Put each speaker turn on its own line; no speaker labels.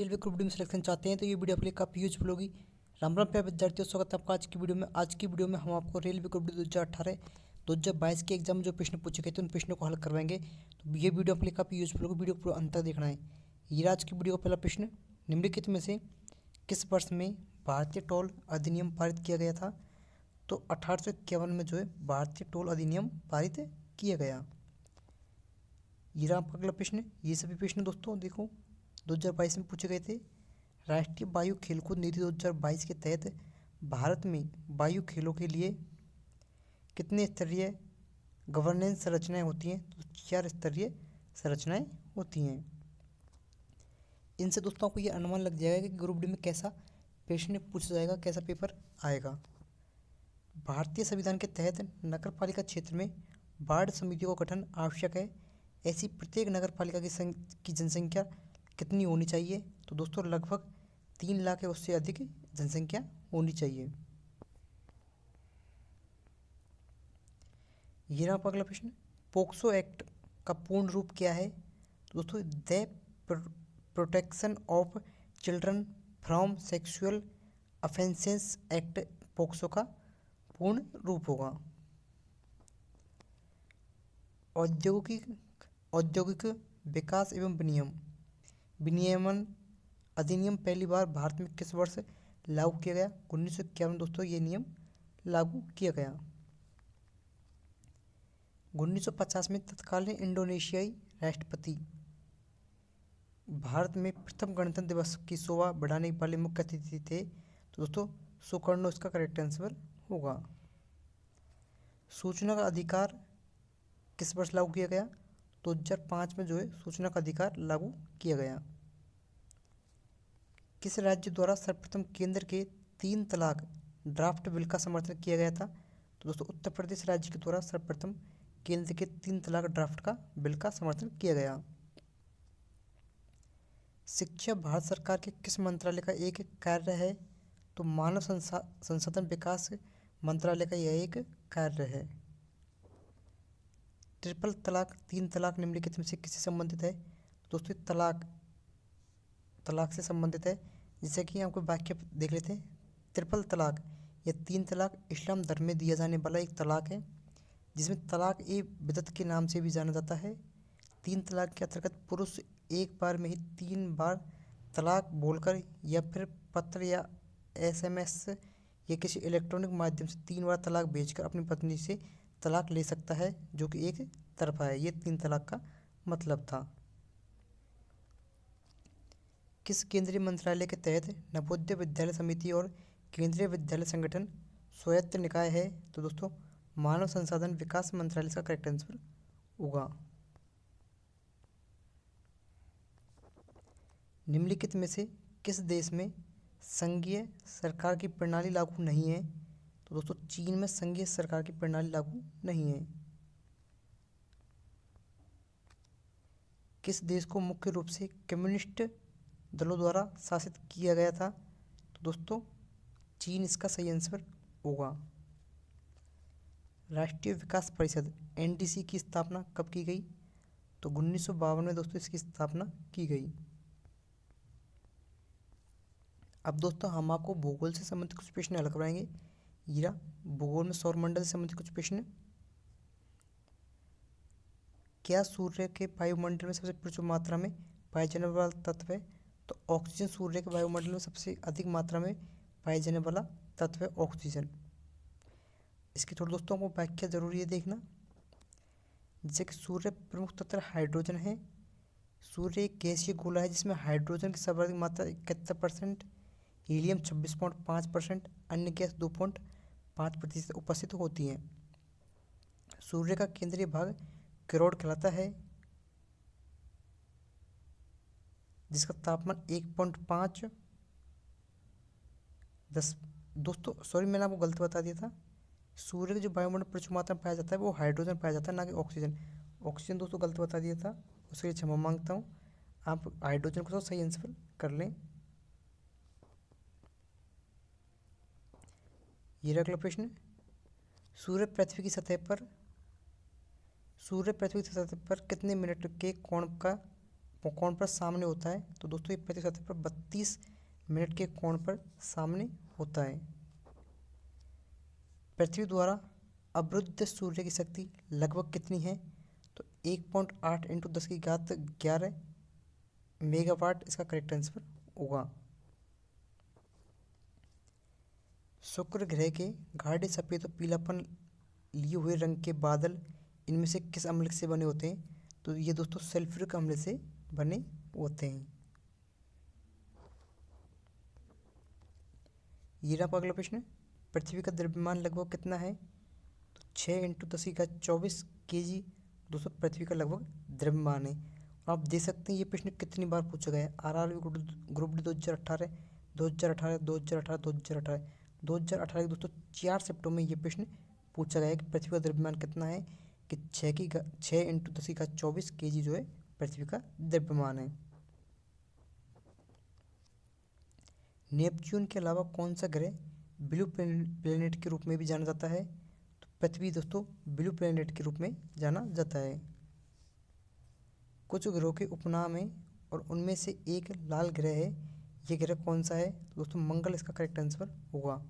Railway group D में selection चाहते हैं तो ये वीडियो आपके लिए काफ़ी यूजफुल होगी। राम राम प्यारे विद्यार्थियों, स्वागत है आपका आज की वीडियो में। आज की वीडियो में हम आपको रेलवे ग्रुप डी 2018-2022 के एग्जाम में जो प्रश्न पूछे गए थे उन प्रश्नों को हल करवाएंगे। तो ये वीडियो आपके लिए काफ़ी यूजफुल होगी, वीडियो को पूरा अंत तक देखना है। ये आज की वीडियो का पहला प्रश्न, निम्नलिखित में से किस वर्ष में भारतीय टोल अधिनियम पारित किया गया था? तो 1851 में जो है भारतीय टोल अधिनियम पारित किया गया। ये रहा आपका अगला प्रश्न। ये सभी प्रश्न दोस्तों देखो 2022 में पूछे गए थे। राष्ट्रीय वायु खेलकूद नीति 2022 के तहत भारत में वायु खेलों के लिए कितने स्तरीय गवर्नेंस संरचनाएं होती हैं? तो 4 स्तरीय संरचनाएं होती हैं। इनसे दोस्तों आपको ये अनुमान लग जाएगा कि ग्रुप डी में कैसा प्रश्न पूछा जाएगा, कैसा पेपर आएगा। भारतीय संविधान के तहत नगर पालिका क्षेत्र में वार्ड समितियों का गठन आवश्यक है। ऐसी प्रत्येक नगर पालिका की जनसंख्या कितनी होनी चाहिए? तो दोस्तों लगभग 3 लाख या उससे अधिक जनसंख्या होनी चाहिए। ये रहा अगला प्रश्न, पोक्सो एक्ट का पूर्ण रूप क्या है? तो दोस्तों the protection of children from sexual offences act POCSO का पूर्ण रूप होगा। औद्योगिक विकास एवं विनियमन अधिनियम पहली बार भारत में किस वर्ष लागू किया गया? 1951 दोस्तों ये नियम लागू किया गया। 1950 में तत्कालीन इंडोनेशियाई राष्ट्रपति भारत में प्रथम गणतंत्र दिवस की शोभा बढ़ाने वाले मुख्य अतिथि थे। तो दोस्तों सुकर्णो इसका करेक्ट आंसर होगा। सूचना का अधिकार किस वर्ष लागू किया गया? 2005 में जो है सूचना का अधिकार लागू किया गया। किस राज्य द्वारा सर्वप्रथम केंद्र के 3 तलाक ड्राफ्ट बिल का समर्थन किया गया था? तो दोस्तों उत्तर प्रदेश राज्य के द्वारा सर्वप्रथम केंद्र के 3 तलाक ड्राफ्ट का बिल का समर्थन किया गया। शिक्षा भारत सरकार के किस मंत्रालय का एक कार्य है? तो मानव संसाधन विकास मंत्रालय का यह एक कार्य है। ट्रिपल तलाक 3 तलाक निम्नलिखित में से किससे संबंधित है? दोस्तों तलाक से संबंधित है। जैसे कि आपको वाक्य देख लेते हैं। ट्रिपल तलाक या 3 तलाक इस्लाम धर्म में दिया जाने वाला एक तलाक है, जिसमें तलाक ए बिदअत के नाम से भी जाना जाता है। 3 तलाक के अंतर्गत पुरुष एक बार में ही 3 बार तलाक बोलकर या फिर पत्र या SMS या किसी इलेक्ट्रॉनिक माध्यम से 3 बार तलाक भेजकर अपनी पत्नी से तलाक ले सकता है, जो कि एक तरफा है। ये 3 तलाक का मतलब था। किस केंद्रीय मंत्रालय के तहत नवोदय विद्यालय समिति और केंद्रीय विद्यालय संगठन स्वायत्त निकाय है? तो दोस्तों मानव संसाधन विकास मंत्रालय का करेक्ट आंसर होगा। निम्नलिखित में से किस देश में संघीय सरकार की प्रणाली लागू नहीं है? तो दोस्तों चीन में संघीय सरकार की प्रणाली लागू नहीं है। किस देश को मुख्य रूप से कम्युनिस्ट दलों द्वारा शासित किया गया था? तो दोस्तों चीन इसका सही आंसर होगा। राष्ट्रीय विकास परिषद NDC की स्थापना कब की गई? तो 1952 में दोस्तों इसकी स्थापना की गई। अब दोस्तों हम आपको भूगोल से संबंधित कुछ प्रश्न हल करवाएंगे। ये भूगोल में सौरमंडल से संबंधित कुछ प्रश्न। क्या सूर्य के वायुमंडल में सबसे प्रचुर मात्रा में पाए जाने वाला तत्व है? तो ऑक्सीजन सूर्य के वायुमंडल में सबसे अधिक मात्रा में पाए जाने वाला तत्व है ऑक्सीजन। इसकी थोड़ी दोस्तों को व्याख्या जरूरी है देखना। जैसे कि सूर्य प्रमुख तत्व हाइड्रोजन है। सूर्य एक गैसीय गोला है जिसमें हाइड्रोजन की सर्वाधिक मात्रा 71%, हीलियम 26.5%, अन्य गैस 2.5% उपस्थित होती हैं। सूर्य का केंद्रीय भाग करोड़ कहलाता है, जिसका तापमान 1.5 दोस्तों सॉरी मैंने आपको गलत बता दिया था। सूर्य के जो वायुमंडल प्रचुर मात्रा में पाया जाता है वो हाइड्रोजन पाया जाता है, ना कि ऑक्सीजन। ऑक्सीजन दोस्तों गलत बता दिया था, उसके लिए क्षमा मांगता हूँ। आप हाइड्रोजन को तो सही आंसर कर लें। ये अगला प्रश्न, सूर्य पृथ्वी की सतह पर कितने मिनट के कोण का कोण पर सामने होता है, तो दोस्तों ये पृथ्वी सतह पर 32 मिनट के कोण पर सामने होता है। पृथ्वी द्वारा अवरुद्ध सूर्य की शक्ति लगभग कितनी है? तो 1.8 इंटू 10⁻11 मेगावाट इसका करेक्ट आंसर होगा। शुक्र ग्रह के गाढ़े सफेद और पीलापन लिए हुए रंग के बादल इनमें से किस अम्ल से बने होते हैं? तो ये दोस्तों सल्फ्यूरिक अम्ल से बने होते हैं। ये रहा अगला प्रश्न, पृथ्वी का द्रव्यमान लगभग कितना है? तो 6 इंटू 10⁻24 kg दोस्तों पृथ्वी का लगभग द्रव्यमान है। और आप देख सकते हैं ये प्रश्न कितनी बार पूछा गया है। RRB ग्रुप डी 2018, 2018, 2018, 2018, 2018 के दोस्तों 4 शिफ्टों में ये प्रश्न पूछा गया है कि पृथ्वी का द्रव्यमान कितना है, कि 6 इंटू 10⁻24 kg जो है पृथ्वी का द्रव्यमान है। नेपच्यून के अलावा कौन सा ग्रह ब्लू प्लेनेट के रूप में भी जाना जाता है? तो पृथ्वी दोस्तों ब्लू प्लेनेट के रूप में जाना जाता है। कुछ ग्रहों के उपनाम है और उनमें से एक लाल ग्रह है, ये ग्रह कौन सा है? दोस्तों मंगल इसका करेक्ट आंसर होगा।